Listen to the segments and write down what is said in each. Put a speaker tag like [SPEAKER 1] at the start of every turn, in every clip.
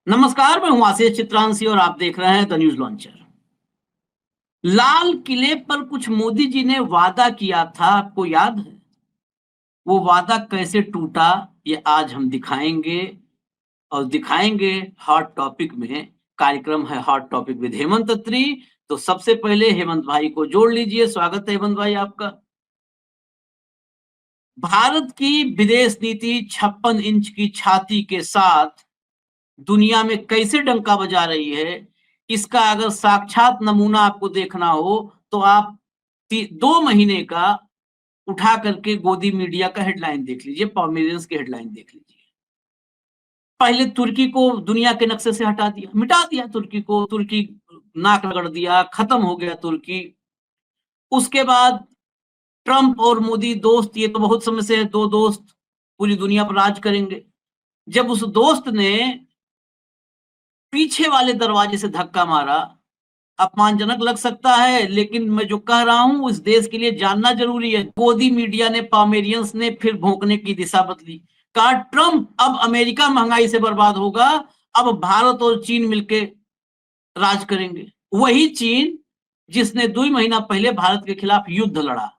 [SPEAKER 1] नमस्कार, मैं हूं आशीष चित्रांशी और आप देख रहे हैं द न्यूज लॉन्चर। लाल किले पर कुछ मोदी जी ने वादा किया था, आपको याद है? वो वादा कैसे टूटा, ये आज हम दिखाएंगे। और दिखाएंगे हॉट टॉपिक में। कार्यक्रम है हॉट टॉपिक विद हेमंत अत्री। तो सबसे पहले हेमंत भाई को जोड़ लीजिए। स्वागत है हेमंत भाई आपका। भारत की विदेश नीति 56 इंच की छाती के साथ दुनिया में कैसे डंका बजा रही है, इसका अगर साक्षात नमूना आपको देखना हो तो आप 2 महीने का उठा करके गोदी मीडिया का हेडलाइन देख लीजिए, पॉमेरियंस की हेडलाइन देख लीजिए। पहले तुर्की को दुनिया के नक्शे से हटा दिया, मिटा दिया तुर्की को, तुर्की नाक रगड़ दिया, खत्म हो गया तुर्की। उसके बाद ट्रंप और मोदी दोस्त, ये तो बहुत समय से है, दो दोस्त पूरी दुनिया पर राज करेंगे। जब उस दोस्त ने पीछे वाले दरवाजे से धक्का मारा, अपमानजनक लग सकता है, लेकिन मैं जो कह रहा हूं उस देश के लिए जानना जरूरी है। गोदी मीडिया ने, पामेरियंस ने फिर भौंकने की दिशा बदली। कहा ट्रंप अब अमेरिका महंगाई से बर्बाद होगा, अब भारत और चीन मिलकर राज करेंगे। वही चीन जिसने 2 महीना पहले भारत के खिलाफ युद्ध लड़ा।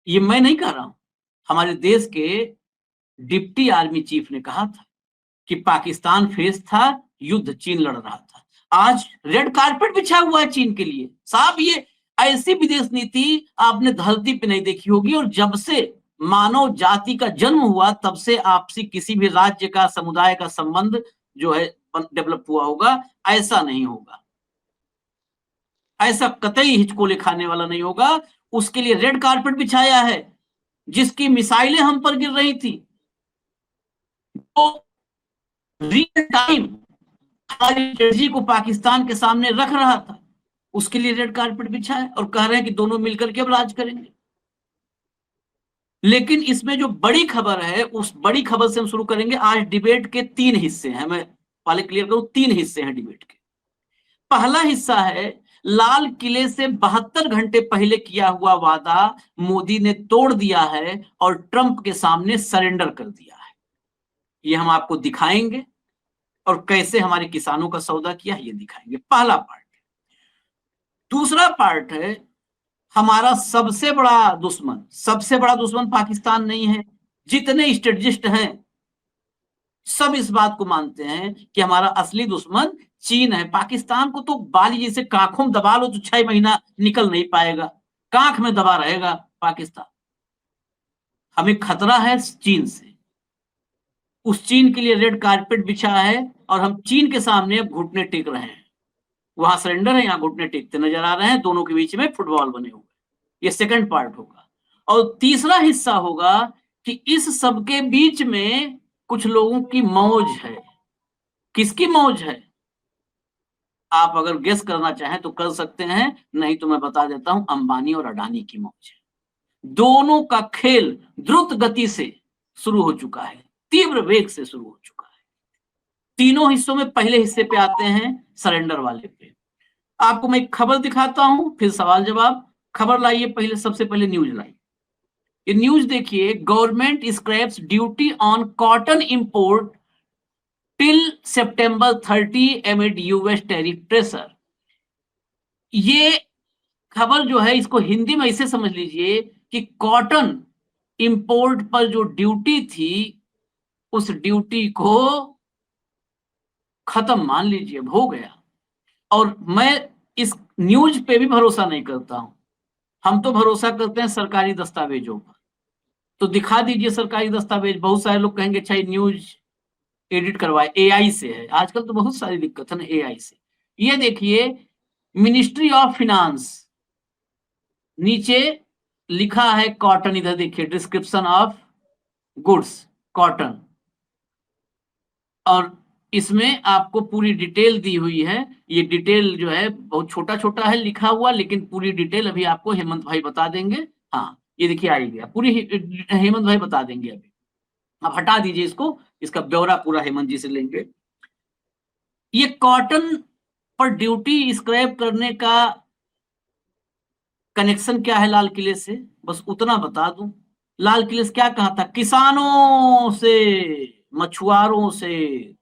[SPEAKER 1] ये मैं नहीं कह रहा हूं, हमारे देश के डिप्टी आर्मी चीफ ने कहा था कि पाकिस्तान फेस था, युद्ध चीन लड़ रहा था। आज रेड कारपेट बिछा हुआ है चीन के लिए। साहब, ये ऐसी विदेश नीति आपने धरती पे नहीं देखी होगी। और जब से मानव जाति का जन्म हुआ तब से आपसी किसी भी राज्य का, समुदाय का संबंध जो है डेवलप हुआ होगा, ऐसा नहीं होगा। ऐसा कतई हिचकोले खाने वाला नहीं होगा। उसके लिए रेड कारपेट बिछाया है। जिसकी मिसाइलें हम पर गिर रही थी, तो रियल टाइम हमारी स्ट्रेटजी को पाकिस्तान के सामने रख रहा था, उसके लिए रेड कारपेट बिछा है और कह रहे हैं कि दोनों मिलकर के अब राज करेंगे। लेकिन इसमें जो बड़ी खबर है, उस बड़ी खबर से हम शुरू करेंगे। आज डिबेट के 3 हिस्से हैं, मैं पहले क्लियर करूं, 3 हिस्से हैं डिबेट के। पहला हिस्सा है लाल किले से 72 घंटे पहले किया हुआ वादा मोदी ने तोड़ दिया है और ट्रंप के सामने सरेंडर कर दिया है। ये हम आपको दिखाएंगे और कैसे हमारे किसानों का सौदा किया है ये दिखाएंगे, पहला पार्ट। दूसरा पार्ट है हमारा सबसे बड़ा दुश्मन पाकिस्तान नहीं है। जितने स्ट्रेटजिस्ट हैं सब इस बात को मानते हैं कि हमारा असली दुश्मन चीन है। पाकिस्तान को तो बाली जैसे कांखों में दबा लो तो 6 महीना निकल नहीं पाएगा, कांख में दबा रहेगा पाकिस्तान। हमें खतरा है चीन से। उस चीन के लिए रेड कारपेट बिछा है और हम चीन के सामने अब घुटने टेक रहे हैं। वहां सरेंडर है, यहाँ घुटने टेकते नजर आ रहे हैं। दोनों के बीच में फुटबॉल बने हुए। ये सेकंड पार्ट होगा। और तीसरा हिस्सा होगा कि इस सबके बीच में कुछ लोगों की मौज है। किसकी मौज है? आप अगर गेस करना चाहें तो कर सकते हैं, नहीं तो मैं बता देता हूं, अंबानी और अडानी की मौज है। दोनों का खेल द्रुत गति से शुरू हो चुका है, तीव्र वेग से शुरू हो चुका है। तीनों हिस्सों में पहले हिस्से पे आते हैं, सरेंडर वाले पे। आपको मैं एक खबर दिखाता हूं, फिर सवाल जवाब। खबर लाइए, पहले सबसे पहले न्यूज लाइए। ये न्यूज देखिए, government scraps duty on cotton import till September 30 एमिड US tariff pressure. ये खबर जो है, इसको हिंदी में ऐसे समझ लीजिए कि कॉटन इंपोर्ट पर जो ड्यूटी थी, उस ड्यूटी को खत्म मान लीजिए, हो गया। और मैं इस न्यूज पे भी भरोसा नहीं करता हूं। हम तो भरोसा करते हैं सरकारी दस्तावेजों पर। तो दिखा दीजिए सरकारी दस्तावेज। बहुत सारे लोग कहेंगे अच्छा न्यूज एडिट करवाए, एआई से है। आजकल तो बहुत सारी दिक्कत है ना एआई से। ये देखिए, मिनिस्ट्री ऑफ फिनांस, नीचे लिखा है कॉटन, इधर देखिए डिस्क्रिप्शन ऑफ गुड्स कॉटन, और इसमें आपको पूरी डिटेल दी हुई है। ये डिटेल जो है बहुत छोटा छोटा है लिखा हुआ, लेकिन पूरी डिटेल अभी आपको हेमंत भाई बता देंगे। हाँ, ये देखिए आई गया, पूरी हेमंत भाई बता देंगे अभी। आप हटा दीजिए इसको, इसका ब्यौरा पूरा हेमंत जी से लेंगे। ये कॉटन पर ड्यूटी स्क्रैप करने का कनेक्शन क्या है लाल किले से, बस उतना बता दूं। लाल किले से क्या कहा था? किसानों से, मछुआरों से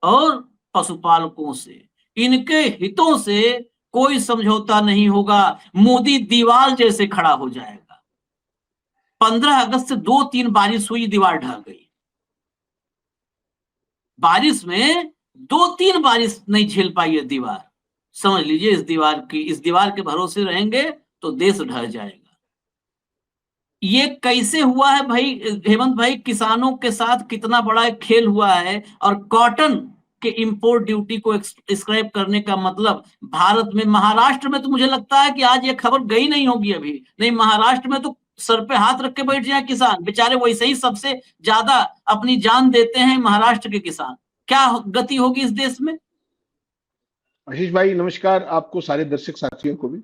[SPEAKER 1] और पशुपालकों से, इनके हितों से कोई समझौता नहीं होगा। मोदी दीवार जैसे खड़ा हो जाएगा। 15 अगस्त से 2-3 बारिश हुई, दीवार ढह गई। बारिश में 2-3 बारिश नहीं झेल पाई है दीवार। समझ लीजिए इस दीवार के भरोसे रहेंगे तो देश ढह जाएगा। ये कैसे हुआ है भाई हेमंत भाई? किसानों के साथ कितना बड़ा एक खेल हुआ है। और कॉटन के इंपोर्ट ड्यूटी को स्क्रैप करने का मतलब भारत में, महाराष्ट्र में तो मुझे लगता है कि आज ये खबर गई नहीं होगी अभी। नहीं, महाराष्ट्र में तो सर पे हाथ रख के बैठ जाए किसान बेचारे, वैसे ही सबसे ज्यादा अपनी जान देते हैं महाराष्ट्र के किसान। क्या गति होगी इस देश में?
[SPEAKER 2] आशीष भाई नमस्कार, आपको सारे दर्शक साथियों को भी।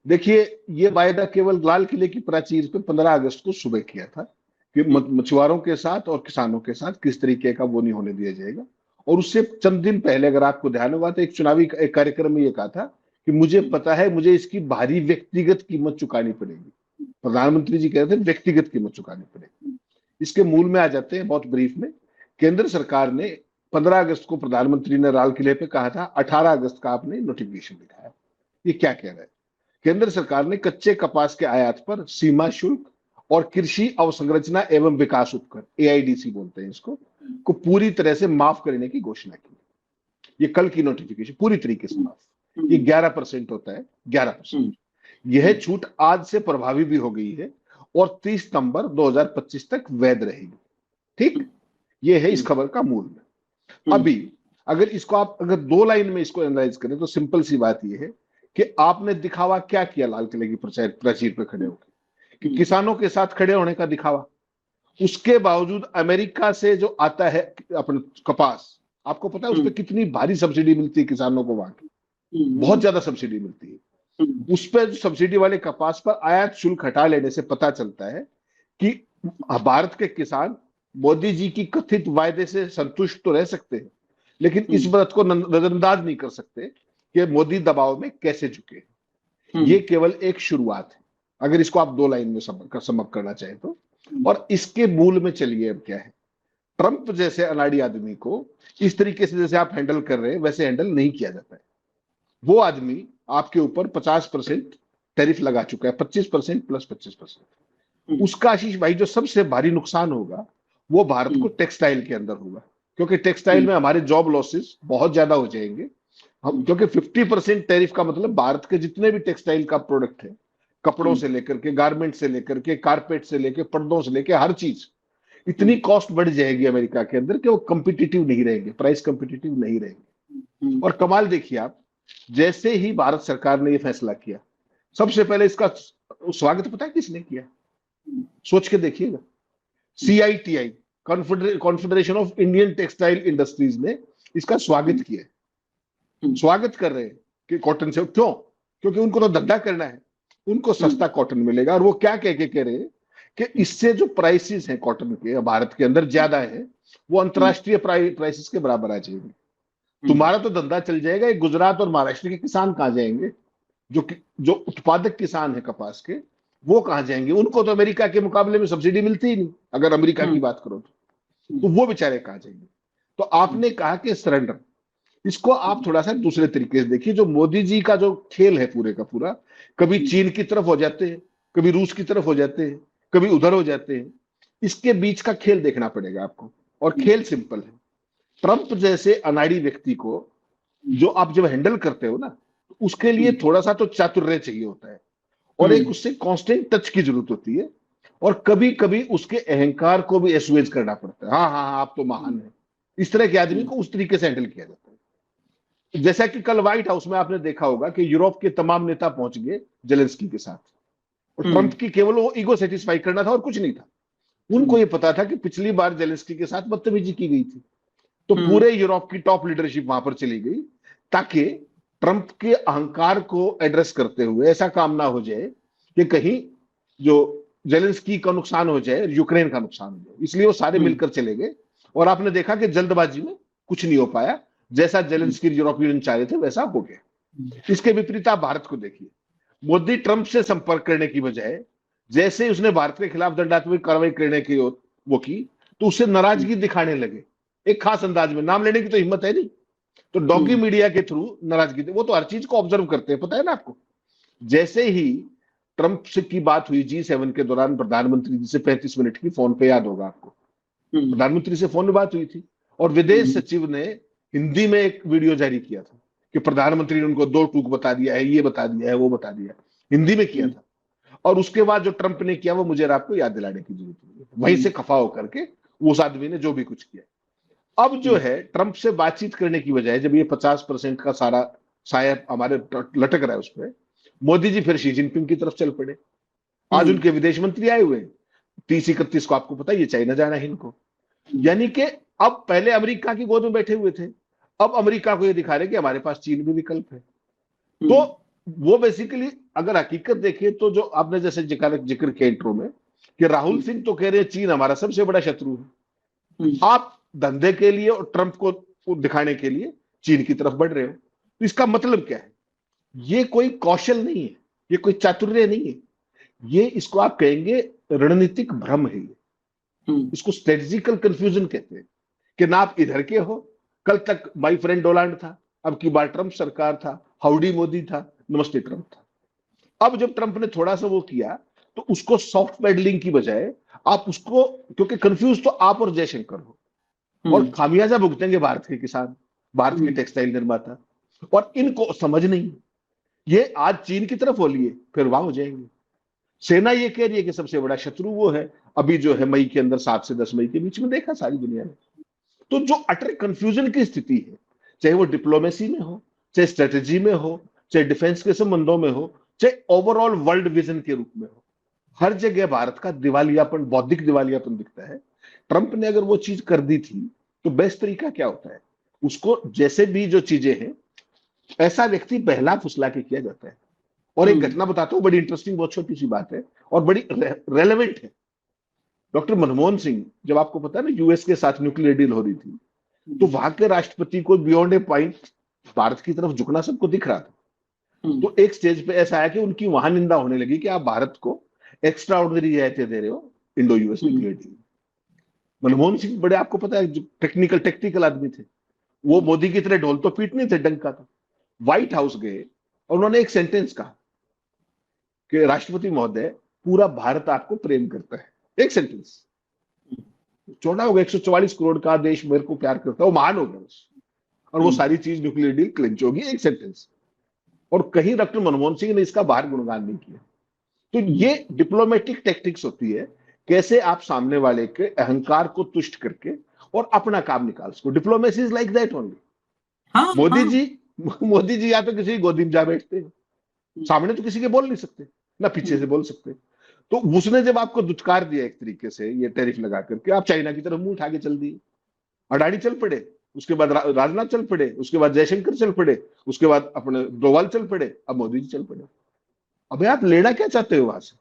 [SPEAKER 2] देखिए, ये वायदा केवल लाल किले की प्राचीर पे 15 अगस्त को सुबह किया था कि मछुआरों के साथ और किसानों के साथ किस तरीके का वो नहीं होने दिया जाएगा। और उससे चंद दिन पहले अगर आपको ध्यान होगा तो एक चुनावी एक कार्यक्रम में ये कहा था कि मुझे पता है मुझे इसकी भारी व्यक्तिगत कीमत चुकानी पड़ेगी। प्रधानमंत्री जी कह रहे थे व्यक्तिगत कीमत चुकानी पड़ेगी। इसके मूल में आ जाते हैं बहुत ब्रीफ में। केंद्र सरकार ने 15 अगस्त को प्रधानमंत्री ने लाल किले पे कहा था, 18 अगस्त का आपने नोटिफिकेशन दिखाया। ये क्या कह रहा है? केंद्र सरकार ने कच्चे कपास के आयात पर सीमा शुल्क और कृषि अवसंरचना एवं विकास उपकर, एआईडीसी बोलते हैं इसको, को पूरी तरह से माफ करने की घोषणा की। ये कल की नोटिफिकेशन पूरी तरीके से माफ। ये 11% होता है, 11%। यह छूट आज से प्रभावी भी हो गई है और 30 सितंबर 2025 तक वैध रहेगी। ठीक, ये है इस खबर का मूल में। अभी अगर इसको आप अगर 2 लाइन में इसको एनालाइज करें तो सिंपल सी बात यह है कि आपने दिखावा क्या किया लाल किले की प्राचीर पर खड़े होकर, कि किसानों के साथ खड़े होने का दिखावा। उसके बावजूद अमेरिका से जो आता है अपने कपास, आपको पता है उस पर कितनी भारी सब्सिडी मिलती है किसानों को, वहां की बहुत ज्यादा सब्सिडी मिलती है। उस पर सब्सिडी वाले कपास पर आयात शुल्क हटा लेने से पता चलता है कि भारत के किसान मोदी जी की कथित वायदे से संतुष्ट तो रह सकते हैं, लेकिन इस बात को नजरअंदाज नहीं कर सकते कि मोदी दबाव में कैसे झुके। ये केवल एक शुरुआत है, अगर इसको आप 2 लाइन में समअप करना चाहें तो। और इसके मूल में चलिए अब क्या है। ट्रंप जैसे अनाड़ी आदमी को इस तरीके से जैसे आप हैंडल कर रहे हैं वैसे हैंडल नहीं किया जाता है। वो आदमी आपके ऊपर 50% टैरिफ लगा चुका है, 25% प्लस 25%। उसका आशीष भाई जो सबसे भारी नुकसान होगा वो भारत को टेक्सटाइल के अंदर होगा, क्योंकि टेक्सटाइल में हमारे जॉब लॉसेस बहुत ज्यादा हो जाएंगे। हम क्योंकि 50% टैरिफ का मतलब भारत के जितने भी टेक्सटाइल का प्रोडक्ट है, कपड़ों से लेकर के, गारमेंट से लेकर के, कारपेट से लेकर, पर्दों से लेकर, हर चीज इतनी कॉस्ट बढ़ जाएगी अमेरिका के अंदर कि वो कंपिटिटिव नहीं रहेंगे, प्राइस कंपिटिटिव नहीं रहेंगे। और कमाल देखिए आप, जैसे ही भारत सरकार ने यह फैसला किया, सबसे पहले इसका स्वागत पता है किसने किया? सोच के देखिएगा, CITI, confederation of Indian textile industries ने इसका स्वागत किया। स्वागत कर रहे हैं कि कॉटन से, क्यों? क्योंकि उनको तो धंधा करना है, उनको सस्ता कॉटन मिलेगा। और वो क्या कह रहे हैं कि इससे जो प्राइसेस हैं कॉटन के भारत के अंदर ज्यादा है, वो अंतरराष्ट्रीय प्राइसेस के बराबर आ जाएंगे। तुम्हारा तो धंधा चल जाएगा, गुजरात और महाराष्ट्र के किसान कहां जाएंगे? जो उत्पादक किसान है कपास के, वो कहां जाएंगे? उनको तो अमेरिका के मुकाबले में सब्सिडी मिलती ही नहीं, अगर अमेरिका की बात करो तो वो बेचारे कहां जाएंगे? तो आपने कहा कि सरेंडर, इसको आप थोड़ा सा दूसरे तरीके से देखिए। जो मोदी जी का जो खेल है पूरे का पूरा, कभी चीन की तरफ हो जाते हैं, कभी रूस की तरफ हो जाते हैं, कभी उधर हो जाते हैं। इसके बीच का खेल देखना पड़ेगा आपको। और खेल सिंपल है। ट्रंप जैसे अनाड़ी व्यक्ति को जो आप जब हैंडल करते हो ना, उसके लिए थोड़ा सा तो चातुर्य चाहिए होता है, और एक उससे कांस्टेंट टच की जरूरत होती है। और कभी कभी उसके अहंकार को भी एसुएज करना पड़ता है। हाँ हाँ हाँ, आप तो महान है। इस तरह के आदमी को उस तरीके से हैंडल किया जाता है। जैसा कि कल व्हाइट हाउस में आपने देखा होगा कि यूरोप के तमाम नेता पहुंच गए जेलेंस्की के साथ, और ट्रंप की केवल वो ईगो सेटिस्फाई करना था और कुछ नहीं था। उनको ये पता था कि पिछली बार जेलेंस्की के साथ बदतमीजी की गई थी, तो पूरे यूरोप की टॉप लीडरशिप वहां पर चली गई, ताकि ट्रंप के अहंकार को एड्रेस करते हुए ऐसा काम ना हो जाए कि कहीं जो जेलेंस्की का नुकसान हो जाए, यूक्रेन का नुकसान हो जाए। इसलिए वो सारे मिलकर चले गए, और आपने देखा कि जल्दबाजी में कुछ नहीं हो पाया। जैसा जेलेंस्की यूरोपियन यूनियन चाह रहे थे वैसा हो गया। इसके विपरीत आप भारत को देखिए। मोदी ट्रंप से संपर्क करने की बजाय जैसे ही उसने भारत के खिलाफ दंडात्मक कार्रवाई करने की वो की, तो उससे नाराजगी दिखाने लगे एक खास अंदाज में। नाम लेने की तो हिम्मत है नहीं, तो डॉगी मीडिया के थ्रू नाराजगी थी। वो तो हर चीज को ऑब्जर्व करते हैं, पता है ना आपको। जैसे ही ट्रंप से की बात हुई G7 के दौरान, प्रधानमंत्री जी से 35 मिनट की फोन पे, याद होगा आपको, प्रधानमंत्री से फोन में बात हुई थी और विदेश सचिव ने हिंदी में एक वीडियो जारी किया था कि प्रधानमंत्री ने उनको 2 टूक बता दिया है, ये बता दिया है, वो बता दिया है, हिंदी में किया था। और उसके बाद जो ट्रंप ने किया वो मुझे और आपको याद दिलाने की जरूरत नहीं है। वहीं से खफा होकर के उस आदमी ने जो भी कुछ किया। अब जो है ट्रंप से बातचीत करने की बजाय, जब ये 50% का सारा साया हमारे लटक रहा है उस पर, मोदी जी फिर शी जिनपिंग की तरफ चल पड़े। आज उनके विदेश मंत्री आए हुए हैं 30-31 को, आपको पता है ये चाइना जाना है इनको। यानी कि अब पहले अमेरिका की गोद में बैठे हुए थे, अब अमेरिका को ये दिखा रहे कि हमारे पास चीन भी विकल्प है। तो वो बेसिकली अगर हकीकत देखें तो जो आपने जैसे जिक्र किया इंट्रो में कि राहुल सिंह तो कह रहे हैं चीन हमारा सबसे बड़ा शत्रु है, आप धंधे के लिए और ट्रंप को दिखाने के लिए चीन की तरफ बढ़ रहे हो। तो इसका मतलब क्या है? ये कोई कौशल नहीं है, ये कोई चातुर्य नहीं है, ये इसको आप कहेंगे रणनीतिक भ्रम है। इसको स्ट्रेटेजिकल कंफ्यूजन कहते हैं कि ना आप इधर के हो, कल तक माय फ्रेंड डोनाल्ड था, अब की बार ट्रंप सरकार था, हाउडी मोदी था, नमस्ते ट्रंप था। अब जब ट्रंप ने थोड़ा सा वो किया तो उसको सॉफ्ट पैडलिंग की बजाय आप उसको, क्योंकि कंफ्यूज तो आप और जयशंकर हो, और खामियाजा भुगतेंगे भारत के किसान, भारत के टेक्सटाइल निर्माता, और इनको समझ नहीं। ये आज चीन की तरफ हो लिए फिर वहां हो जाएंगे। सेना ये कह रही है कि सबसे बड़ा शत्रु वो है। अभी जो है मई के अंदर 7 से 10 मई के बीच में देखा सारी दुनिया ने। तो जो अटर कंफ्यूजन की स्थिति है, चाहे वो डिप्लोमेसी में हो, चाहे स्ट्रेटेजी में हो, चाहे डिफेंस के संबंधों में हो, चाहे ओवरऑल वर्ल्ड विजन के रूप में हो, हर जगह भारत का दिवालियापन, बौद्धिक दिवालियापन दिखता है। ट्रंप ने अगर वो चीज कर दी थी तो बेस्ट तरीका क्या होता है? उसको जैसे भी जो चीजें हैं, ऐसा व्यक्ति बहला फुसला के किया जाता है। और एक घटना बताता हूं, बड़ी इंटरेस्टिंग, बहुत छोटी सी बात है और बड़ी रेलेवेंट है। डॉक्टर मनमोहन सिंह, जब आपको पता है ना यूएस के साथ न्यूक्लियर डील हो रही थी, तो वहां के राष्ट्रपति को बियॉन्ड ए पॉइंट भारत की तरफ झुकना सबको दिख रहा था। तो एक स्टेज पे ऐसा आया कि उनकी वहां निंदा होने लगी कि आप भारत को एक्स्ट्रा ऑर्डिनरी रियायतें दे रहे हो Indo US nuclear deal. Manmohan Singh बड़े, आपको पता है, जो टेक्निकल आदमी थे, वो मोदी की तरह ढोल तो पीटने थे, डंका था। व्हाइट हाउस गए और उन्होंने एक सेंटेंस कहा कि राष्ट्रपति महोदय, पूरा भारत आपको प्रेम करता है। एक सेंटेंस छोड़ा होगा, 144 करोड़ का देश मेरे को प्यार करता है, वो महान हो गया बस, और वो सारी चीज न्यूक्लियर डील क्लिंच होगी, एक सेंटेंस। और कहीं डॉक्टर मनमोहन सिंह ने इसका बाहर गुणगान नहीं किया। तो ये डिप्लोमेटिक टेक्टिक्स होती है, कैसे आप सामने वाले के अहंकार को तुष्ट करके और अपना काम निकाल सको। Diplomacy is like that only. Modi ji या तो किसी गोदी में जा बैठते हैं, सामने तो किसी के बोल नहीं सकते, ना पीछे से बोल सकते। तो उसने जब आपको दुत्कार दिया एक तरीके से, ये टैरिफ लगा करके, आप चाइना की तरफ मुंह उठा के चल दिए। अडानी चल पड़े, उसके बाद राजनाथ चल पड़े, उसके बाद जयशंकर चल पड़े, उसके बाद अपने डोवाल चल पड़े, अब मोदी जी चल पड़े। अबे आप लेना क्या चाहते हो वहां से?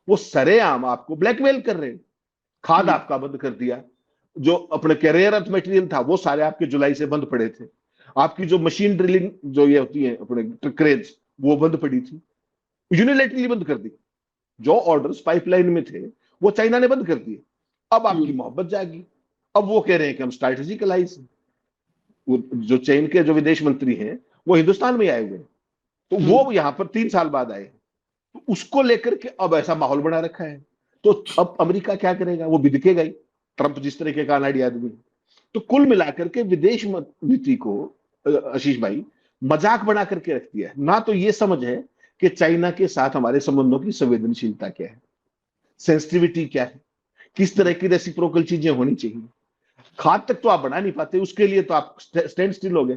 [SPEAKER 2] वो सरेआम आपको ब्लैकमेल कर रहे हैं। खाद आपका बंद कर दिया, जो अपने कैरियर अर्थ मटेरियल था वो सारे आपके जुलाई से बंद पड़े थे। आपकी जो मशीन ड्रिलिंग जो ये होती है अपने क्रेन्स, वो बंद पड़ी थी, यूनिलैटरली बंद कर दी। जो ऑर्डर्स पाइपलाइन में थे वो चाइना ने बंद कर दिए। अब आपकी मोहब्बत जागी, अब वो कह रहे हैं कि हम स्ट्रैटेजिकल आइज। जो चीन के जो विदेश मंत्री हैं वो हिंदुस्तान में आए हुए हैं, तो वो यहां पर 3 साल बाद आए, तो उसको लेकर के अब ऐसा माहौल बना रखा है। तो अब अमेरिका क्या करेगा? वो बिदकेगा ही, ट्रंप जिस तरह के कानाडी आदमी। तो कुल मिलाकर के विदेश नीति को आशीष भाई मजाक बना करके रख दिया है। ना तो ये समझ है कि चाइना के साथ हमारे संबंधों की संवेदनशीलता क्या है, सेंसिटिविटी क्या है, किस तरह की रेसिप्रोकल चीजें होनी चाहिए। खाद तक तो आप बना नहीं पाते, उसके लिए तो आप स्टैंड स्टिल हो गए।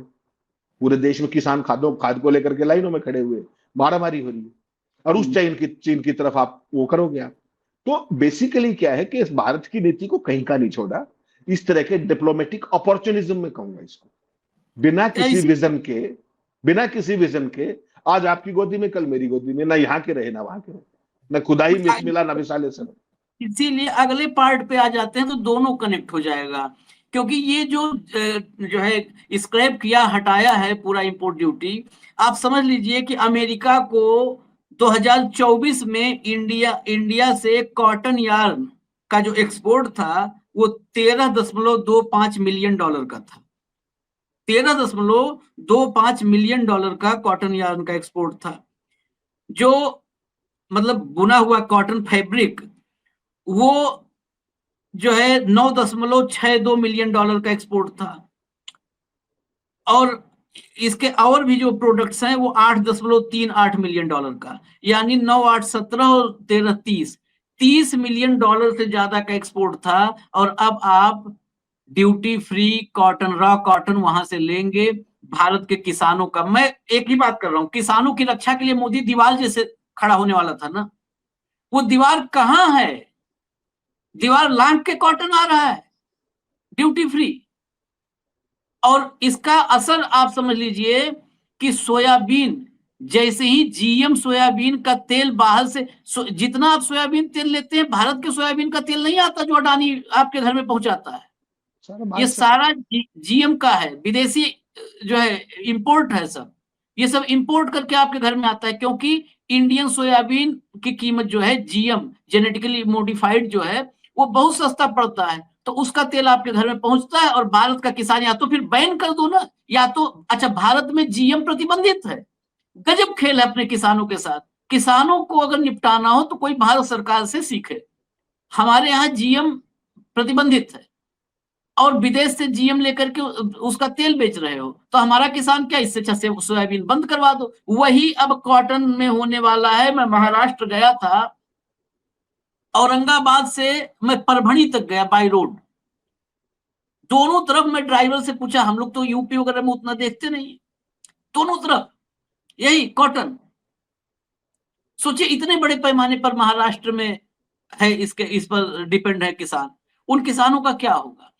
[SPEAKER 2] पूरे देश में किसान खाद को लेकर के लाइनों में खड़े हुए, मारामारी हो रही है, और उस चीन की तरफ आप वो करोगे आप। तो बेसिकली क्या है कि इस भारत की नीति को कहीं का नहीं छोड़ा, इस तरह के डिप्लोमेटिक अपॉर्चुनिज्म में कहूंगा इसको। बिना किसी विजन के आज आपकी गोदी में, कल मेरी गोदी में, ना यहाँ के रहे ना वहां के रहे, ना खुदाई मिला ना मिसाले से।
[SPEAKER 1] इसीलिए अगले पार्ट पे आ जाते हैं तो दोनों कनेक्ट हो जाएगा, क्योंकि ये जो है स्क्रैप किया, हटाया है पूरा इंपोर्ट ड्यूटी। आप समझ लीजिए कि अमेरिका को 2024 में इंडिया से कॉटन यार्न का जो एक्सपोर्ट था वो $13.25 मिलियन का था। 13.25 मिलियन डॉलर का कॉटन यार्न का एक्सपोर्ट था। जो मतलब बुना हुआ कॉटन फैब्रिक वो जो है 9.62 मिलियन डॉलर का एक्सपोर्ट था। और इसके और भी जो प्रोडक्ट्स हैं वो 8.38 मिलियन डॉलर का, यानी 9, 8, 17 और 13, 30 मिलियन डॉलर से ज्यादा का एक्सपोर्ट था। और अब आप duty free cotton, raw cotton वहां से लेंगे। भारत के किसानों का, मैं एक ही बात कर रहा हूं, किसानों की रक्षा के लिए मोदी दीवार जैसे खड़ा होने वाला था ना, वो दीवार कहां है? दीवार लांग के कॉटन आ रहा है ड्यूटी फ्री। और इसका असर आप समझ लीजिए कि सोयाबीन, जैसे ही जीएम सोयाबीन का तेल बाहर से, जितना आप सोयाबीन तेल लेते हैं, भारत के सोयाबीन का तेल नहीं आता जो अडानी आपके घर में पहुंचाता है। ये सारा जीएम का है, विदेशी जो है इंपोर्ट है सब। ये सब इंपोर्ट करके आपके घर में आता है, क्योंकि इंडियन सोयाबीन की कीमत जो है जीएम जेनेटिकली मॉडिफाइड जो है वो बहुत सस्ता पड़ता है। तो उसका तेल आपके घर में पहुंचता है और भारत का किसान या तो फिर बैन कर दो ना, या तो अच्छा भारत में जीएम प्रतिबंधित है। गजब खेल है अपने किसानों के साथ। किसानों को अगर निपटाना हो तो कोई भारत सरकार से सीखे। हमारे यहाँ जीएम प्रतिबंधित है और विदेश से जीएम लेकर के उसका तेल बेच रहे हो, तो हमारा किसान क्या, इससे अच्छा से सोयाबीन बंद करवा दो। वही अब कॉटन में होने वाला है। मैं महाराष्ट्र गया था, औरंगाबाद से मैं परभणी तक गया बाय रोड। दोनों तरफ मैं ड्राइवर से पूछा, हम लोग तो यूपी वगैरह में उतना देखते नहीं, दोनों तरफ यही कॉटन। सोचिए इतने बड़े पैमाने पर महाराष्ट्र में है, इस पर डिपेंड है किसान। उन किसानों का क्या होगा?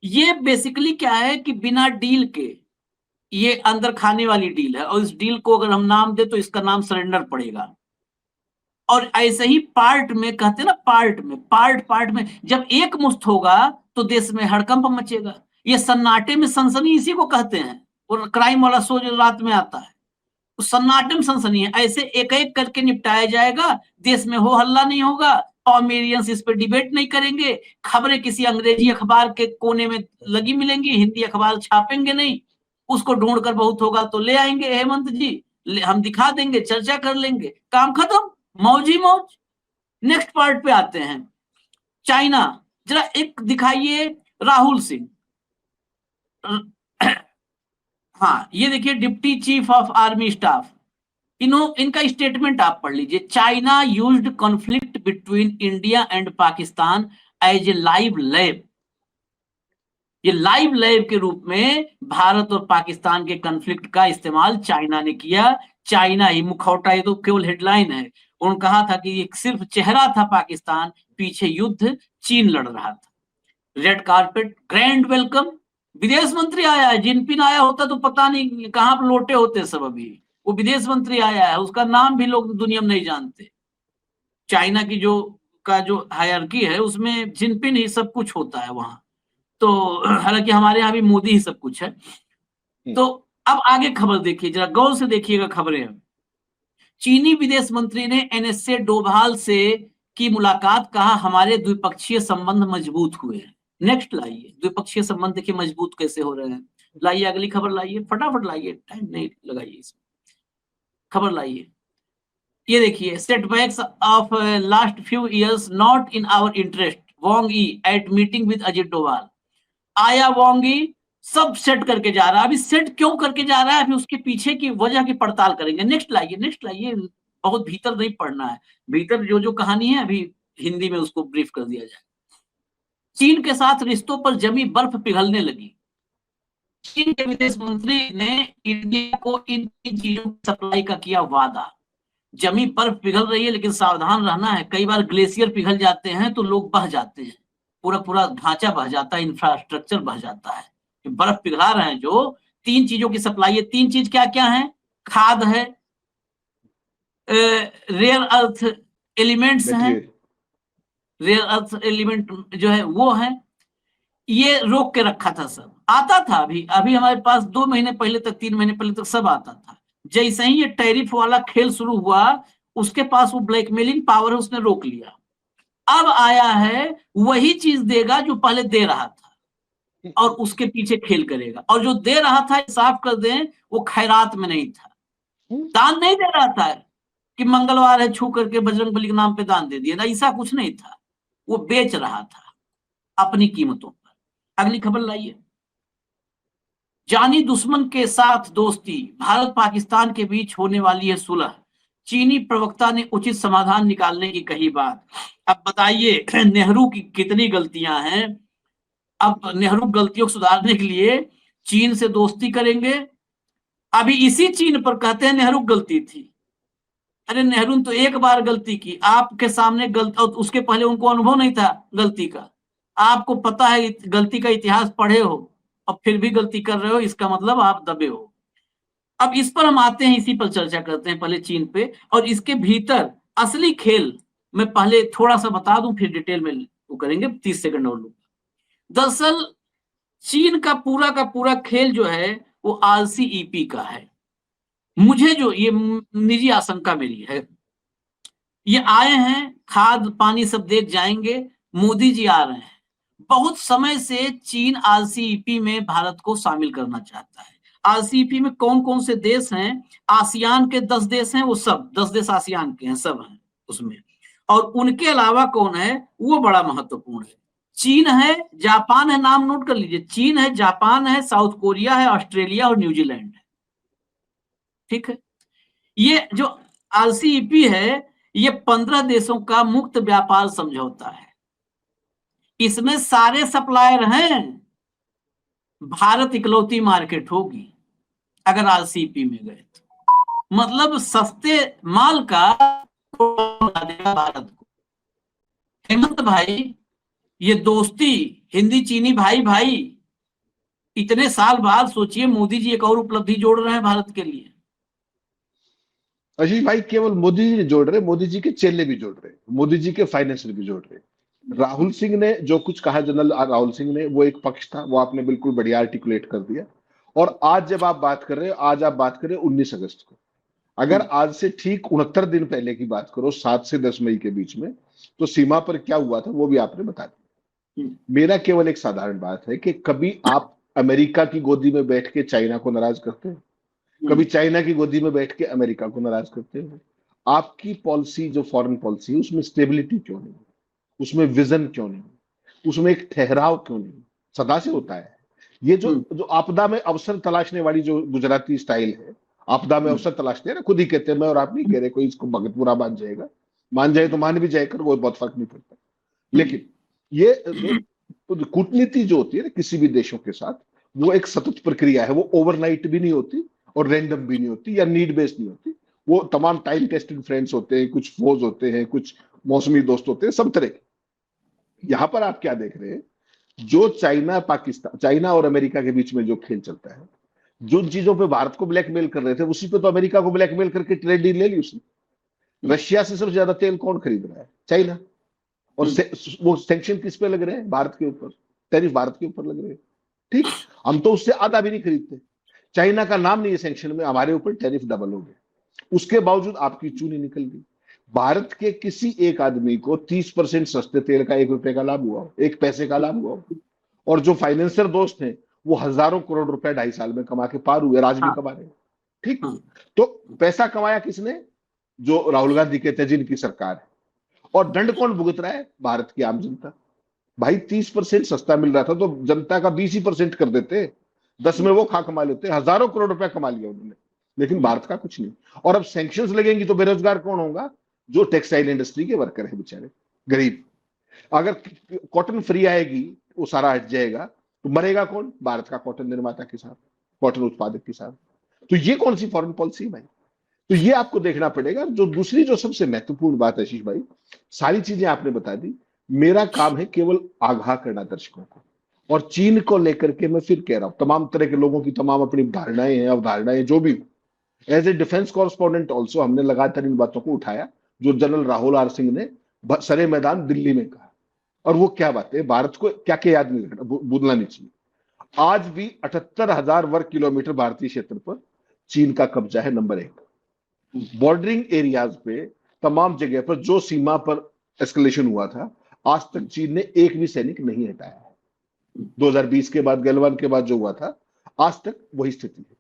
[SPEAKER 1] ये बेसिकली क्या है कि बिना डील के ये अंदर खाने वाली डील है, और इस डील को अगर हम नाम दे तो इसका नाम सरेंडर पड़ेगा। और ऐसे ही पार्ट में कहते हैं ना, पार्ट में जब एक मुश्त होगा तो देश में हड़कंप मचेगा। ये सन्नाटे में सनसनी इसी को कहते हैं। और क्राइम वाला शो जो रात में आता है, सन्नाटे में सनसनी है। ऐसे एक एक करके निपटाया जाएगा, देश में हो हल्ला नहीं होगा, पॉमेरियंस इस पर डिबेट नहीं करेंगे, खबरें किसी अंग्रेजी अखबार के कोने में लगी मिलेंगी, हिंदी अखबार छापेंगे नहीं, उसको ढूंढकर बहुत होगा तो ले आएंगे हेमंत जी, हम दिखा देंगे, चर्चा कर लेंगे, काम खत्म, मौज ही मौज। नेक्स्ट पार्ट पे आते हैं, चाइना। जरा एक दिखाइए राहुल सिंह। हाँ ये देखिए, deputy chief of army staff, इनका स्टेटमेंट आप पढ़ लीजिए। China used conflict between India and Pakistan as a live lab. ये लाइव लैब के रूप में भारत और पाकिस्तान के कॉन्फ्लिक्ट का इस्तेमाल चाइना ने किया। चाइना ही मुखौटा, ये तो केवल हेडलाइन है। उन्होंने कहा था कि ये सिर्फ चेहरा था पाकिस्तान, पीछे युद्ध चीन लड़ रहा था। रेड कारपेट, ग्रैंड वेलकम, विदेश मंत्री आया है। जिनपिंग आया होता तो पता नहीं कहां पर लौटे होते सब अभी। वो विदेश मंत्री आया है, उसका नाम भी लोग दुनिया में नहीं जानते। चाइना की जो हायरार्की है उसमें जिनपिंग ही सब कुछ होता है वहां। तो हालांकि हमारे यहाँ भी मोदी ही सब कुछ है। तो अब आगे खबर देखिए, जरा गौर से देखिएगा खबरें। चीनी विदेश मंत्री ने एनएसए डोभाल से की मुलाकात, कहा हमारे द्विपक्षीय संबंध मजबूत हुए हैं। नेक्स्ट लाइए, द्विपक्षीय संबंध देखिए मजबूत कैसे हो रहे हैं। लाइए अगली खबर लाइए, फटाफट लाइए, टाइम नहीं लगाइए इसमें, खबर लाइए। ये देखिए, setbacks of last few years not in our interest, Wang Yi at meeting with Ajit Doval. आया वांग ई, सब सेट करके जा रहा है। अभी सेट क्यों करके जा रहा है, अभी उसके पीछे की वजह की पड़ताल करेंगे। नेक्स्ट लाइए, बहुत भीतर नहीं पढ़ना है, भीतर जो कहानी है अभी हिंदी में उसको ब्रीफ कर दिया जाए। चीन के साथ रिश्तों पर जमी बर्फ पिघलने लगी। चीन के विदेश मंत्री ने इंडिया को इन चीजों की सप्लाई का किया वादा। जमी बर्फ पिघल रही है, लेकिन सावधान रहना है। कई बार ग्लेशियर पिघल जाते हैं तो लोग बह जाते हैं, पूरा ढांचा बह जाता है, इंफ्रास्ट्रक्चर बह जाता है। बर्फ पिघला रहे हैं जो, 3 चीजों की सप्लाई है। 3 चीज क्या क्या है? खाद है, रेयर अर्थ एलिमेंट्स हैं, रेयर अर्थ एलिमेंट जो है वो है। ये रोक के रखा था, सब आता था। अभी हमारे पास 2 महीने पहले तक, 3 महीने पहले तक सब आता था। जैसे ही ये टैरिफ वाला खेल शुरू हुआ, उसके पास वो ब्लैकमेलिंग पावर है, उसने रोक लिया। अब आया है वही चीज देगा जो पहले दे रहा था। और उसके पीछे खेल करेगा। और जो दे रहा था, साफ कर दें, वो खैरात में नहीं था, दान नहीं दे रहा था कि मंगलवार है छू करके बजरंगबली के नाम पे दान दे दिया, ऐसा कुछ नहीं था। वो बेच रहा था अपनी कीमतों पर। अगली खबर लाइए। जानी दुश्मन के साथ दोस्ती, भारत पाकिस्तान के बीच होने वाली है सुलह, चीनी प्रवक्ता ने उचित समाधान निकालने की कही बात। अब बताइए नेहरू की कितनी गलतियां हैं। अब नेहरू गलतियों को सुधारने के लिए चीन से दोस्ती करेंगे। अभी इसी चीन पर कहते हैं नेहरू गलती थी। अरे नेहरू ने तो एक बार गलती की, आपके सामने गलती, और उसके पहले उनको अनुभव नहीं था गलती का। आपको पता है, गलती का इतिहास पढ़े हो और फिर भी गलती कर रहे हो, इसका मतलब आप दबे हो। अब इस पर हम आते हैं, इसी पर चर्चा करते हैं, पहले चीन पे और इसके भीतर असली खेल। मैं पहले थोड़ा सा बता दूं, फिर डिटेल में वो करेंगे, 30 सेकंड और लूंगा। दरअसल चीन का पूरा खेल जो है वो आरसीईपी का है। मुझे जो ये निजी आशंका मेरी है, ये आए हैं, खाद पानी सब देख जाएंगे, मोदी जी आ रहे हैं। बहुत समय से चीन आरसीईपी में भारत को शामिल करना चाहता है। आरसीईपी में कौन कौन से देश हैं? आसियान के 10 देश हैं, वो सब 10 देश आसियान के हैं, सब हैं उसमें। और उनके अलावा कौन है, वो बड़ा महत्वपूर्ण है। चीन है, जापान है, नाम नोट कर लीजिए, चीन है, जापान है, साउथ कोरिया है, ऑस्ट्रेलिया और न्यूजीलैंड है। ठीक है। ये जो आरसीईपी है, ये 15 देशों का मुक्त व्यापार समझौता है। इसमें सारे सप्लायर हैं। भारत इकलौती मार्केट होगी अगर आरसीईपी में गए तो। मतलब सस्ते माल का देगा भारत को। हेमंत भाई, ये दोस्ती, हिंदी चीनी भाई भाई, इतने साल बाद सोचिए मोदी जी एक और उपलब्धि जोड़ रहे हैं भारत के लिए।
[SPEAKER 2] आशीष भाई, केवल मोदी जी जोड़ रहे, मोदी जी के चेले भी जोड़ रहे, मोदी जी के फाइनेंसर भी जोड़ रहे। राहुल सिंह ने जो कुछ कहा, जनरल राहुल सिंह ने, वो एक पक्ष था, वो आपने बिल्कुल बढ़िया आर्टिकुलेट कर दिया। और आज जब आप बात कर रहे हो, आज आप बात कर रहे हो 19 अगस्त को, अगर आज से ठीक 69 दिन पहले की बात करो, 7 से 10 मई के बीच में, तो सीमा पर क्या हुआ था वो भी आपने बता दिया। मेरा केवल एक साधारण बात है कि कभी आप अमेरिका की गोदी में बैठ के चाइना को नाराज करते हो, कभी चाइना की गोदी में बैठ के अमेरिका को नाराज करते हो। आपकी पॉलिसी, जो फॉरेन पॉलिसी है, उसमें स्टेबिलिटी क्यों नहीं, उसमें विजन क्यों नहीं, उसमें एक ठहराव क्यों नहीं? सदा से होता है ये जो जो आपदा में अवसर तलाशने वाली जो गुजराती स्टाइल है, आपदा में अवसर तलाशते हैं ना, खुद ही कहते हैं, मैं और आप नहीं कह रहे, कोई इसको भगत बुरा मान जाएगा, मान जाए तो मान भी जाएगा, वो बहुत फर्क नहीं पड़ता। लेकिन ये जो कूटनीति जो होती है ना किसी भी देशों के साथ, वो एक सतत प्रक्रिया है, वो ओवरनाइट भी नहीं होती और रैंडम भी नहीं होती या नीड बेस्ड नहीं होती। वो तमाम टाइम टेस्टेड फ्रेंड्स होते हैं, कुछ फोज होते हैं, कुछ मौसमी दोस्त होते हैं, सब तरह के। यहां पर आप क्या देख रहे हैं, जो चाइना पाकिस्तान, चाइना और अमेरिका के बीच में जो खेल चलता है, जो चीजों पे भारत को ब्लैकमेल कर रहे थे, उसी पे तो अमेरिका को ब्लैकमेल करके ट्रेड डील ले ली उसने। रशिया से सबसे ज्यादा तेल कौन खरीद रहा है? चाइना। और वो सैंक्शन किस पे लग रहे हैं? भारत के ऊपर, टैरिफ भारत के ऊपर लग रहे हैं। ठीक, हम तो उससे आधा भी नहीं खरीदते, चाइना का नाम नहीं है सैंक्शन में, हमारे ऊपर टैरिफ डबल हो गए। उसके बावजूद आपकी चूनी निकल गई। भारत के किसी एक आदमी को 30% सस्ते तेल का 1 रुपए का लाभ हुआ हो, 1 पैसे का लाभ हुआ हो, और जो फाइनेंसर दोस्त हैं वो हजारों करोड़ रुपए 2.5 साल में कमा के पार हुए, राज भी कमा रहे हैं। ठीक, तो पैसा कमाया किसने? जो राहुल गांधी कहते हैं जिनकी सरकार है। और दंड कौन भुगत रहा है? भारत की आम जनता। भाई 30% सस्ता मिल रहा था तो जनता का 20% कर देते, 10 में वो खा कमा लेते, हजारों करोड़ रुपया कमा लिया उन्होंने, लेकिन भारत का कुछ नहीं। और अब सैंक्शंस लगेंगी तो बेरोजगार कौन होगा? जो टेक्सटाइल इंडस्ट्री के वर्कर है बेचारे, गरीब। अगर कॉटन फ्री आएगी, वो सारा हट जाएगा, तो मरेगा कौन? भारत का कॉटन निर्माता किसान, कॉटन उत्पादक किसान। तो ये कौन सी फॉरेन पॉलिसी भाई? तो ये आपको देखना पड़ेगा। जो दूसरी जो सबसे महत्वपूर्ण बात है आशीष भाई, सारी चीजें आपने बता दी, मेरा काम है केवल आगाह करना दर्शकों को। और चीन को लेकर के मैं फिर कह रहा हूं, तमाम तरह के लोगों की तमाम अपनी धारणाएं हैं, अवधारणाएं जो भी, as a defence correspondent also हमने लगातार इन बातों को उठाया, जो जनरल राहुल आर सिंह ने सरे मैदान दिल्ली में कहा। और वो क्या बात है, भारत को क्या क्या याद नहीं रखना, भूलना नहीं चाहिए। आज भी 78,000 वर्ग किलोमीटर भारतीय क्षेत्र पर चीन का कब्जा है, नंबर 1। बॉर्डरिंग एरियाज पे तमाम जगह पर जो सीमा पर एस्केलेशन हुआ था, आज तक चीन ने एक भी सैनिक नहीं हटाया है। 2020 के बाद, गलवान के बाद जो हुआ था, आज तक वही स्थिति है।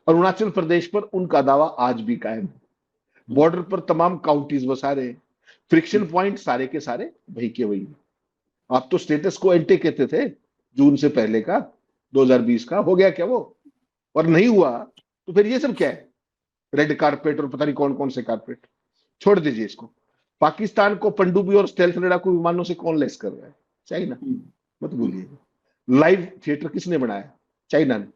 [SPEAKER 2] अरुणाचल प्रदेश पर उनका दावा आज भी कायम है। बॉर्डर पर तमाम काउंटीज बसा रहे हैं, फ्रिक्शन पॉइंट सारे के सारे वही के वही। आप तो स्टेटस को एंटे कहते थे जून से पहले का, 2020 का, हो गया क्या वो? और नहीं हुआ तो फिर ये सब क्या है? रेड कारपेट और पता नहीं कौन कौन से कारपेट। छोड़ दीजिए इसको। पाकिस्तान को पनडुब्बी और स्टेल्थ लड़ाकू विमानों से कौन लेस कर रहा है? चाइना। मत भूलिए। लाइव थिएटर किसने बनाया? चाइना ने।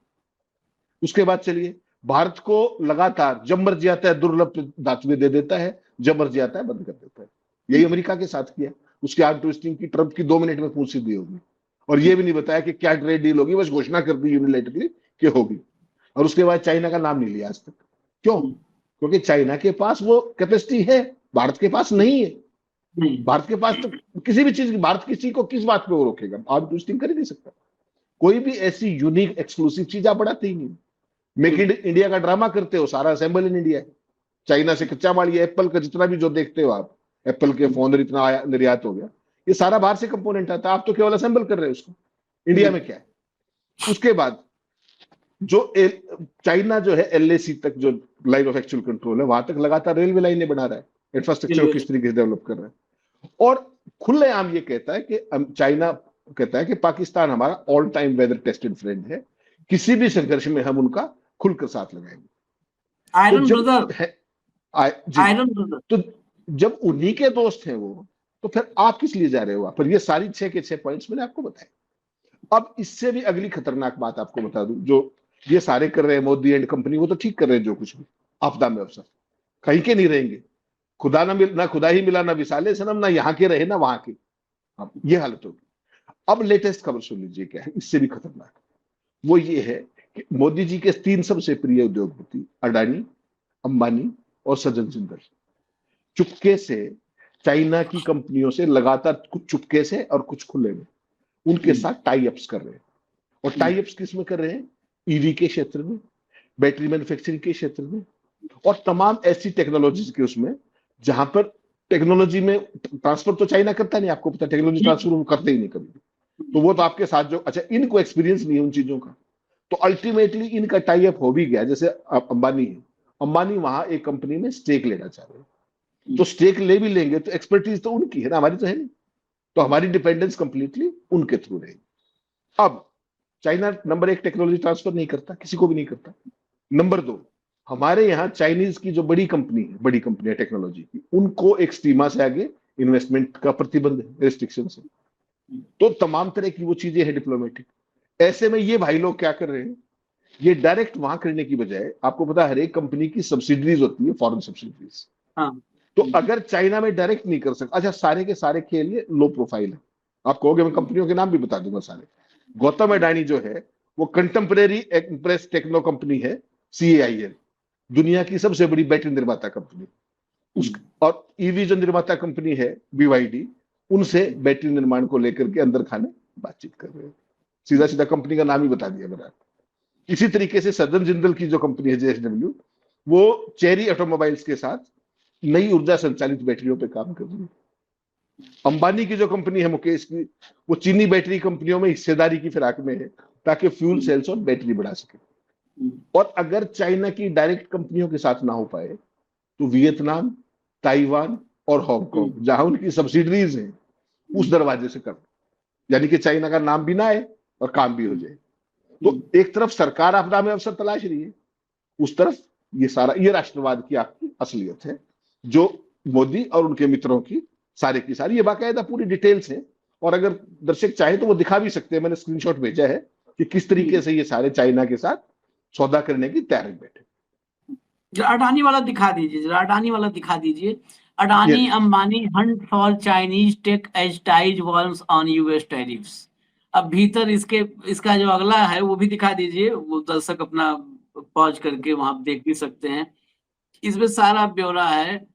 [SPEAKER 2] उसके बाद चलिए, भारत को लगातार जब मर्जी आता है दुर्लभ धातुएं दे देता है, जब मर्जी आता है बंद कर देता है। यही अमेरिका के साथ किया। उसके आर्म ट्विस्टिंग की ट्रंप की 2 मिनट में पूछ दी होगी, और ये भी नहीं बताया कि क्या ट्रेड डील होगी, बस घोषणा कर दी यूनिलैटरली कि होगी, और उसके बाद चाइना का नाम नहीं लिया आज तक। क्यों? क्योंकि चाइना के पास वो कैपेसिटी है, भारत के पास नहीं है। भारत के पास तो किसी भी चीज की, भारत किसी को किस बात पे वो रोकेगा? आर्म ट्विस्टिंग कर ही नहीं सकता। कोई भी ऐसी यूनिक एक्सक्लूसिव चीज आप बढ़ाते ही नहीं। मेक इन इंडिया का ड्रामा करते हो, सारा असेंबल इन इंडिया है। चाइना से कच्चा माल, ये एप्पल का जितना भी जो देखते हो आप, एप्पल के फोन और इतना निर्यात हो गया, ये सारा बाहर से कंपोनेंट आता है, आप तो केवल असेंबल कर रहे हो उसको। इंडिया में क्या है? उसके बाद जो चाइना जो है एलएसी तक जो लाइन ऑफ एक्चुअल कंट्रोल है, वहां तक लगातार रेलवे लाइनें बना रहा है, इंफ्रास्ट्रक्चर किस तरीके से डेवलप कर रहा है। और खुलेआम ये कहता है कि चाइना कहता है कि पाकिस्तान हमारा all time weather tested friend है, किसी भी संघर्ष में हम उनका खुलकर साथ लगाएंगे।
[SPEAKER 1] आयरन
[SPEAKER 2] तो
[SPEAKER 1] ब्रदर, आयरन ब्रदर।
[SPEAKER 2] तो जब उन्हीं के दोस्त हैं वो, तो फिर आप किस लिए जा रहे हो? पर ये सारी 6 के 6 पॉइंट्स मैंने आपको बताए। अब इससे भी अगली खतरनाक बात आपको बता दूं, जो ये सारे कर रहे हैं मोदी एंड कंपनी, वो तो ठीक कर रहे हैं जो कुछ भी। आपदा में अवसर कहीं के नहीं रहेंगे। खुदा ना खुदा ही मिला ना विसाले सनम, ना यहाँ के रहे ना वहां के। अब ये हालत होगी। अब लेटेस्ट खबर सुन लीजिए क्या है, इससे भी खतरनाक। वो ये है कि मोदी जी के 3 सबसे प्रिय उद्योगपति अडानी, अंबानी और सज्जन जिंदल चुपके से चाइना की कंपनियों से लगातार, कुछ चुपके से और कुछ खुले में, उनके साथ टाई अप्स कर रहे हैं। और टाई अप्स किस में कर रहे हैं? ईवी के क्षेत्र में, बैटरी मैन्युफैक्चरिंग के क्षेत्र में, और तमाम ऐसी टेक्नोलॉजीज के उसमें जहां पर टेक्नोलॉजी में ट्रांसफर तो चाइना करता नहीं, आपको पता, टेक्नोलॉजी ट्रांसफर वो करते ही नहीं कभी। तो वो तो आपके साथ जो, अच्छा इनको एक्सपीरियंस नहीं है उन चीजों का, तो अल्टीमेटली इनका टाई अप हो भी गया। जैसे अंबानी है, अंबानी वहां एक कंपनी में स्टेक लेना चाह रहे हैं, तो स्टेक ले भी लेंगे तो एक्सपर्टीज तो उनकी है ना, हमारी तो है नहीं। तो हमारी डिपेंडेंस कंप्लीटली उनके थ्रू रहेगी। अब चाइना नंबर 1 टेक्नोलॉजी ट्रांसफर नहीं करता, किसी को भी नहीं करता। नंबर 2, हमारे यहाँ चाइनीज की जो बड़ी कंपनी है टेक्नोलॉजी की, उनको एक सीमा से आगे इन्वेस्टमेंट का प्रतिबंध है, रेस्ट्रिक्शन है। तो तमाम तरह की वो चीजें हैं डिप्लोमेटिक। ऐसे में ये भाई लोग क्या कर रहे हैं, ये डायरेक्ट वहां करने की बजाय, आपको पता है हर एक कंपनी की सब्सिडरीज होती है, फॉरेन सब्सिडरीज। तो अगर चाइना में डायरेक्ट नहीं कर सकता, अच्छा सारे के सारे खेल ये लो प्रोफाइल है। आप कहोगे मैं कंपनियों के नाम भी बता दूंगा सारे। गौतम अडानी जो है वो कंटेम्परेरी एक्सप्रेस टेक्नो कंपनी है, CAIL, दुनिया की सबसे बड़ी बैटरी निर्माता कंपनी। और ईवी जो निर्माता कंपनी है BYD, उनसे बैटरी निर्माण को लेकर के अंदर खाने बातचीत कर रहे हैं। सीधा सीधा कंपनी का नाम ही बता दिया मैंने। इसी तरीके से सज्जन जिंदल की जो कंपनी है JSW, वो चेरी ऑटोमोबाइल्स के साथ नई ऊर्जा संचालित बैटरियों पे काम कर रही है। अंबानी की जो कंपनी है मुकेश की, वो चीनी बैटरी कंपनियों में हिस्सेदारी की फिराक में है, ताकि फ्यूल सेल्स और बैटरी बढ़ा सके। और अगर चाइना की डायरेक्ट कंपनियों के साथ ना हो पाए, तो वियतनाम, ताइवान और हांगकांग, जहां उनकी सब्सिडरीज हैं, उस दरवाजे से कर, यानी कि चाइना का नाम भी ना आए और काम भी हो जाए। तो एक तरफ सरकार आपदा में अवसर तलाश रही है, उस तरफ ये सारा, ये राष्ट्रवाद की आपकी असलियत है, जो मोदी और उनके मित्रों की सारे की सारी, ये बाकायदा पूरी डिटेल्स है। और अगर दर्शक चाहे तो वो दिखा भी सकते हैं, मैंने स्क्रीनशॉट भेजा है कि किस तरीके से ये सारे चाइना के साथ सौदा करने की तैयारी बैठे।
[SPEAKER 1] जो अडानी वाला दिखा दीजिए, जरा अडानी वाला दिखा दीजिए। Adani Ambani hunt for Chinese tech as ties warm on US tariffs. अब भीतर इसका जो अगला है वो भी दिखा दीजिए, वो दर्शक अपना पॉज करके वहां देख भी सकते हैं। इसमें सारा ब्यौरा है।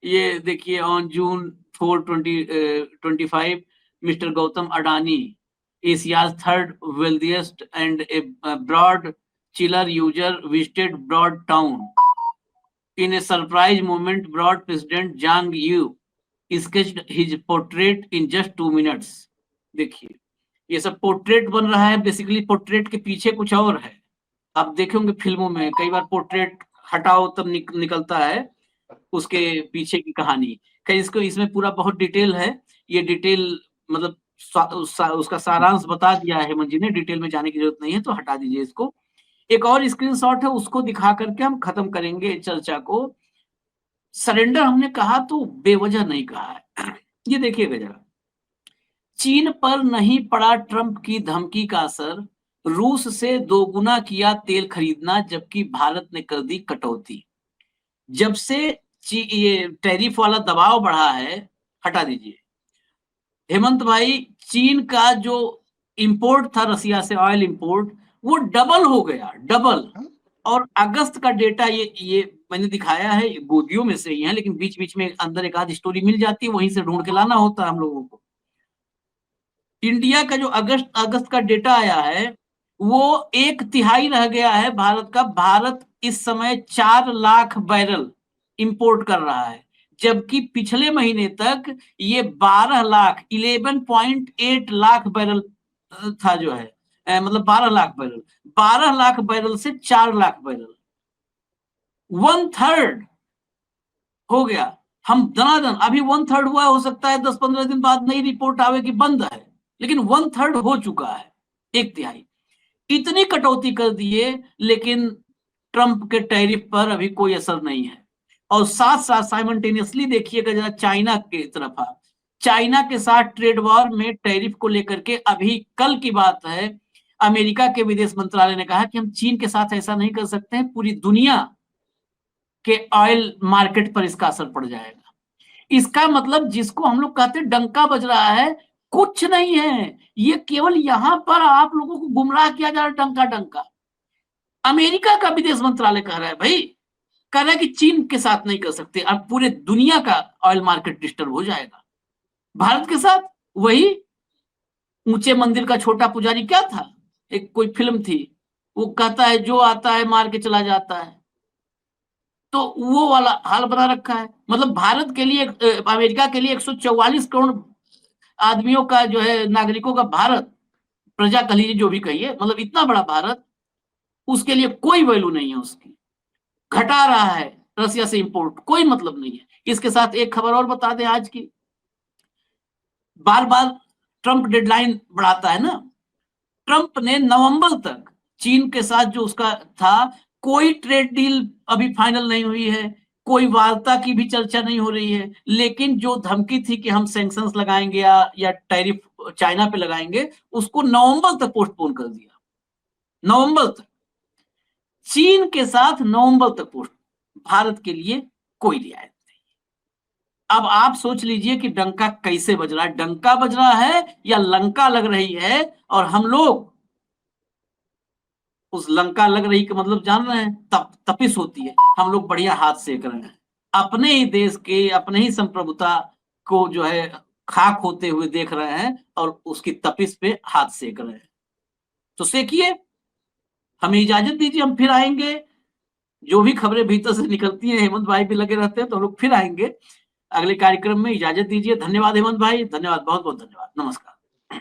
[SPEAKER 1] ये देखिए, on June 4, 2025, mister Gautam Adani, Asia's third wealthiest and a broad chiller user, visited Broad Town. In a surprise moment, Broad President Zhang Yu sketched his portrait in just 2 minutes. देखिए, ये सब पोर्ट्रेट बन रहा है, बेसिकली पोर्ट्रेट के पीछे कुछ और है। आप देखे होंगे फिल्मों में कई बार पोर्ट्रेट हटाओ तब निकलता है उसके पीछे की कहानी। कहीं इसको इसमें पूरा बहुत डिटेल है, ये डिटेल मतलब उसका सारांश बता दिया है हेमंत जी ने, डिटेल में जाने की जरूरत नहीं है, तो हटा दीजिए इसको। एक और स्क्रीनशॉट है, उसको दिखा करके हम खत्म करेंगे चर्चा को। सरेंडर हमने कहा तो बेवजह नहीं कहा है। ये देखिएगा जरा, चीन पर नहीं पड़ा ट्रंप की धमकी का असर, रूस से दोगुना किया तेल खरीदना, जबकि भारत ने कर दी कटौती। जब से ये टैरिफ वाला दबाव बढ़ा है, हटा दीजिए हेमंत भाई, चीन का जो इंपोर्ट था रसिया से, ऑयल इंपोर्ट, वो डबल हो गया, डबल। और अगस्त का डेटा ये मैंने दिखाया है, गोदियों में से ही है, लेकिन बीच बीच में अंदर एक आध स्टोरी मिल जाती है, वहीं से ढूंढ के लाना होता है हम लोगों को। इंडिया का जो अगस्त अगस्त का डेटा आया है, वो 1/3 रह गया है भारत का। भारत इस समय 4 लाख बैरल इंपोर्ट कर रहा है, जबकि पिछले महीने तक ये 12 लाख 11.8 लाख बैरल था, जो है मतलब 12 लाख बैरल, 12 लाख बैरल से 4 लाख बैरल, 1/3 हो गया। हम दनादन अभी 1/3 हुआ, हो सकता है 10-15 दिन बाद नई रिपोर्ट आवे कि बंद है, लेकिन 1/3 हो चुका है, 1/3। इतनी कटौती कर दिए, लेकिन ट्रंप के टैरिफ पर अभी कोई असर नहीं है। और साथ साथ साइमल्टेनियसली देखिएगा जरा चाइना की तरफ, चाइना के साथ ट्रेड वॉर में टैरिफ को लेकर के अभी कल की बात है, अमेरिका के विदेश मंत्रालय ने कहा कि हम चीन के साथ ऐसा नहीं कर सकते हैं, पूरी दुनिया के ऑयल मार्केट पर इसका असर पड़ जाएगा। इसका मतलब जिसको हम लोग कहते हैं डंका बज रहा है, कुछ नहीं है, ये केवल यहां पर आप लोगों को गुमराह किया जा रहा है, डंका डंका। अमेरिका का विदेश मंत्रालय कह रहा है भाई, कह रहा है कि चीन के साथ नहीं कर सकते, अब पूरे दुनिया का ऑयल मार्केट डिस्टर्ब हो जाएगा। भारत के साथ वही ऊंचे मंदिर का छोटा पुजारी क्या था, एक कोई फिल्म थी, वो कहता है जो आता है मार के चला जाता है, तो वो वाला हाल बना रखा है। मतलब भारत के लिए अमेरिका के लिए 144 करोड़ आदमियों का जो है, नागरिकों का भारत, प्रजा कह लीजिए जो भी कहिए, मतलब इतना बड़ा भारत, उसके लिए कोई वैल्यू नहीं है उसकी। घटा रहा है रसिया से इंपोर्ट, कोई मतलब नहीं है। इसके साथ एक खबर और बता दें आज की, बार बार ट्रंप डेडलाइन बढ़ाता है ना, ट्रंप ने नवंबर तक चीन के साथ जो उसका था, कोई ट्रेड डील अभी फाइनल नहीं हुई है, कोई वार्ता की भी चर्चा नहीं हो रही है, लेकिन जो धमकी थी कि हम सैंक्शंस लगाएंगे या टैरिफ चाइना पे लगाएंगे, उसको नवंबर तक पोस्टपोन कर दिया, नवंबर तक। चीन के साथ नवंबर तक पोस्ट, भारत के लिए कोई रियायत नहीं। अब आप सोच लीजिए कि डंका कैसे बज रहा है, डंका बज रहा है या लंका लग रही है, और हम लोग उस लंका लग रही का मतलब जान रहे हैं, तपिश होती है, हम लोग बढ़िया हाथ सेक रहे हैं, अपने ही देश के, अपने ही संप्रभुता को जो है खाक होते हुए देख रहे हैं, और उसकी तपिश पे हाथ सेक रहे हैं। तो सेकिए, हमें इजाजत दीजिए, हम फिर आएंगे। जो भी खबरें भीतर से निकलती हैं, हेमंत भाई भी लगे रहते हैं, तो हम लोग फिर आएंगे अगले कार्यक्रम में। इजाजत दीजिए, धन्यवाद हेमंत भाई, धन्यवाद, बहुत बहुत धन्यवाद, नमस्कार।